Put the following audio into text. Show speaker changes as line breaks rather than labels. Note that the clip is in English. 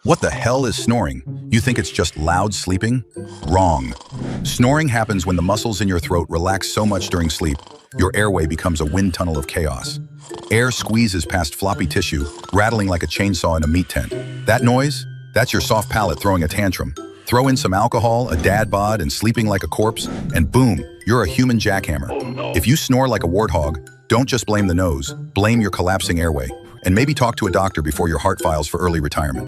What the hell is snoring? You think it's just loud sleeping? Wrong. Snoring happens when the muscles in your throat relax so much during sleep, your airway becomes a wind tunnel of chaos. Air squeezes past floppy tissue, rattling like a chainsaw in a meat tent. That noise? That's your soft palate throwing a tantrum. Throw in some alcohol, a dad bod, and sleeping like a corpse, and boom, you're a human jackhammer. If you snore like a warthog, don't just blame the nose, blame your collapsing airway. And maybe talk to a doctor before your heart files for early retirement.